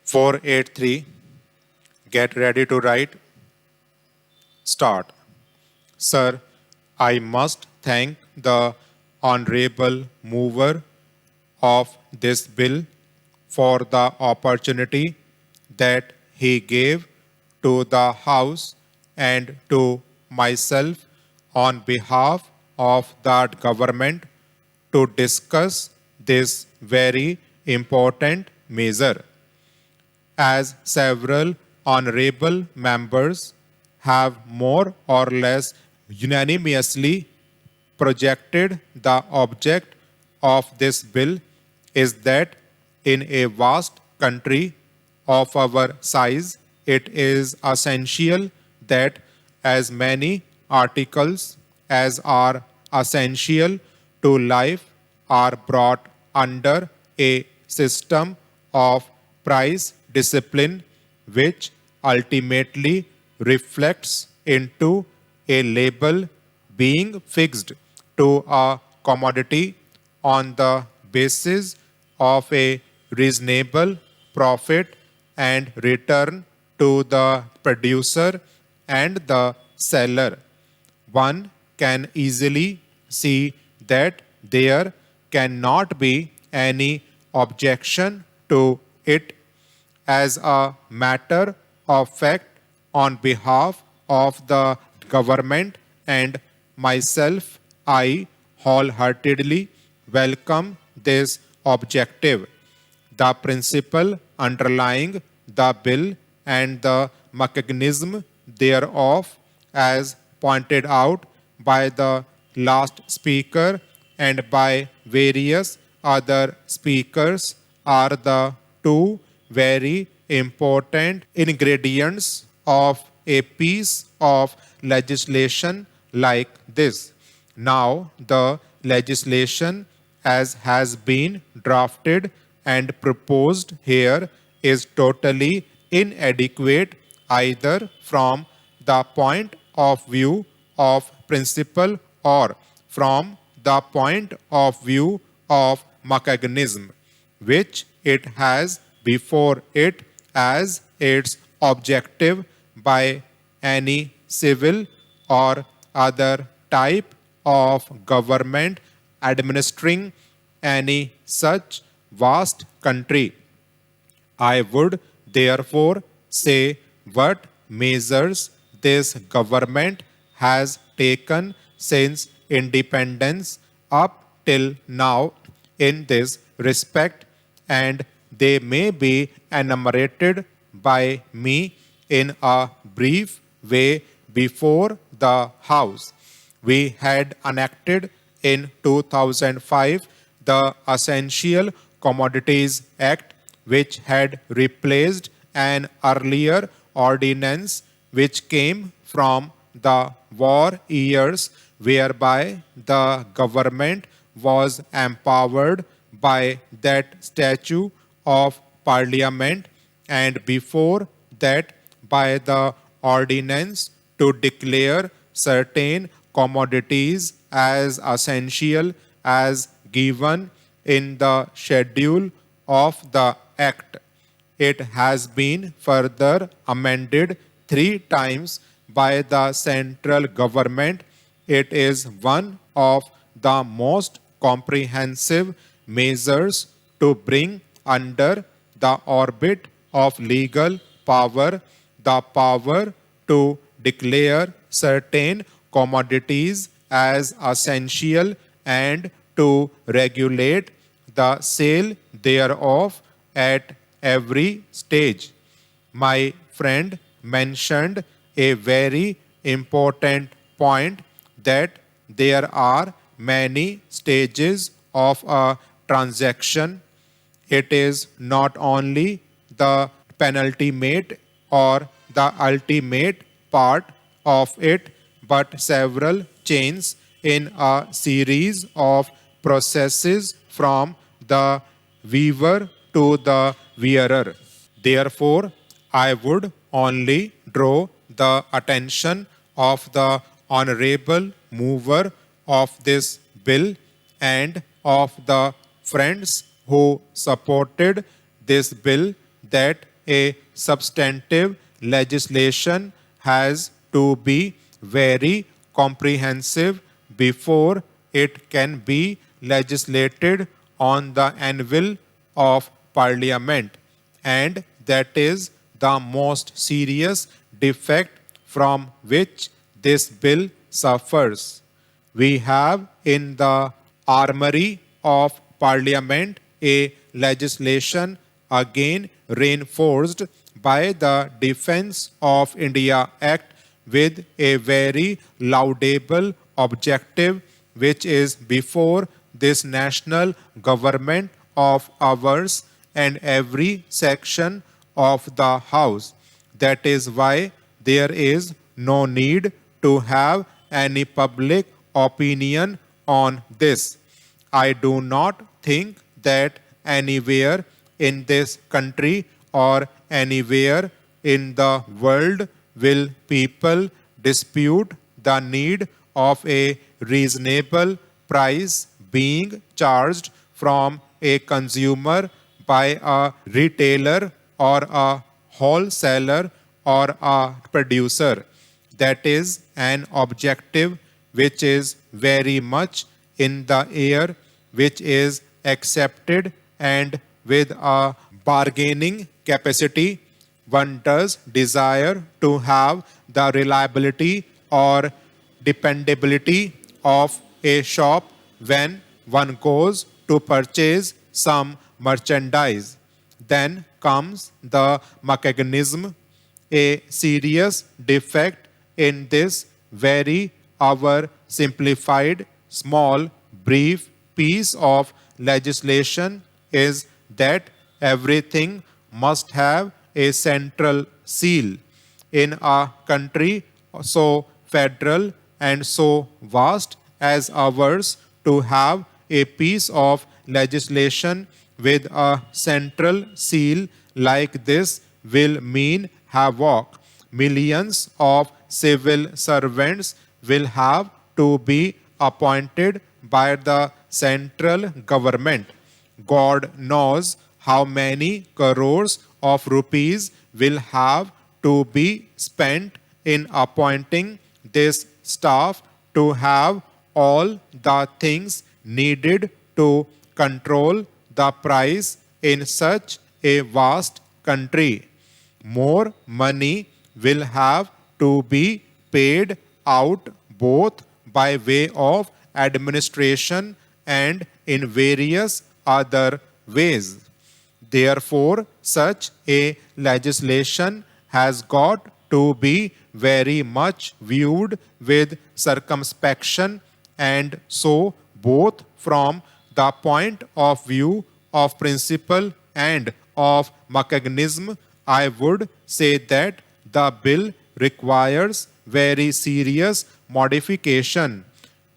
483. Get ready to write. Start. Sir, I must thank the honorable mover of this bill for the opportunity that he gave to the House and to myself on behalf of the government to discuss this very important measure. As several honorable members have more or less unanimously projected, the object of this bill is that in a vast country of our size, it is essential that as many articles as are essential to life are brought under a system of price discipline which ultimately reflects into a label being fixed to a commodity on the basis of a reasonable profit and return to the producer and the seller. One can easily see that there cannot be any objection to it. As a matter of fact, on behalf of the government and myself, I wholeheartedly welcome this objective. The principle underlying the bill and the mechanism thereof, as pointed out by the last speaker and by various other speakers, are the two very important ingredients of a piece of legislation like this. Now, the legislation as has been drafted and proposed here is totally inadequate either from the point of view of principle or from the point of view of mechanism, which it has before it as its objective by any civil or other type of government administering any such vast country. I would therefore say what measures this government has taken since independence up till now in this respect, and they may be enumerated by me in a brief way before the House. We had enacted in 2005 the Essential Commodities Act, which had replaced an earlier ordinance which came from the war years, whereby the government was empowered by that statute of parliament, and before that by the ordinance to declare certain commodities as essential as given in the schedule of the act. It has been further amended 3 times by the central government. It is one of the most comprehensive measures to bring under the orbit of legal power the power to declare certain commodities as essential and to regulate the sale thereof at every stage. My friend mentioned a very important point that there are many stages of a transaction. It is not only the penultimate or the ultimate part of it, but several chains in a series of processes from the weaver to the wearer. Therefore, I would only draw the attention of the honorable mover of this bill and of the friends who supported this bill that a substantive legislation has to be very comprehensive before it can be legislated on the anvil of Parliament, and that is the most serious defect from which this bill suffers. We have in the armory of Parliament a legislation again reinforced by the Defence of India Act with a very laudable objective, which is before this national government of ours and every section of the House. That is why there is no need to have any public opinion on this. I do not think that anywhere in this country or anywhere in the world will people dispute the need of a reasonable price being charged from a consumer by a retailer or a wholesaler or a producer. That is an objective which is very much in the air, which is accepted, and with a bargaining capacity, one does desire to have the reliability or dependability of a shop when one goes to purchase some merchandise. Then comes the mechanism, a serious defect in this very our simplified, small, brief piece of legislation is that everything must have a central seal. In a country so federal and so vast as ours, to have a piece of legislation with a central seal like this will mean havoc. Millions of civil servants will have to be appointed by the central government. God knows how many crores of rupees will have to be spent in appointing this staff to have all the things needed to control the price in such a vast country. More money will have to be paid out both by way of administration and in various other ways. Therefore, such a legislation has got to be very much viewed with circumspection, and so both from the point of view of principle and of mechanism, I would say that the bill requires very serious modification.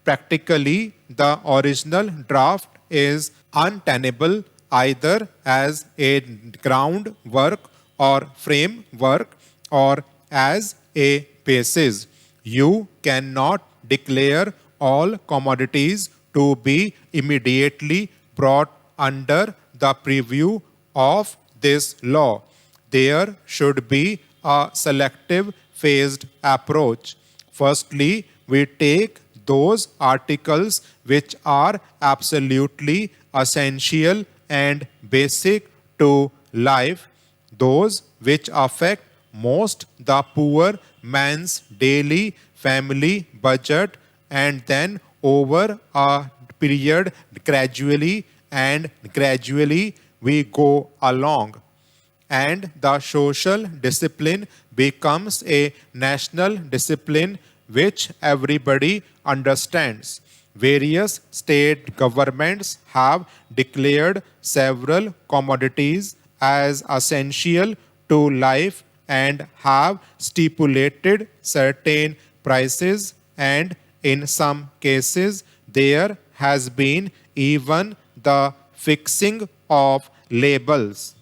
Practically, the original draft is untenable either as a groundwork or framework or as a basis. You cannot declare all commodities to be immediately brought under the preview of this law. There should be a selective phased approach. Firstly, we take those articles which are absolutely essential and basic to life, those which affect most the poor man's daily family budget, and then over a period gradually we go along, and the social discipline becomes a national discipline which everybody understands. Various state governments have declared several commodities as essential to life and have stipulated certain prices, and in some cases there has been even the fixing of labels.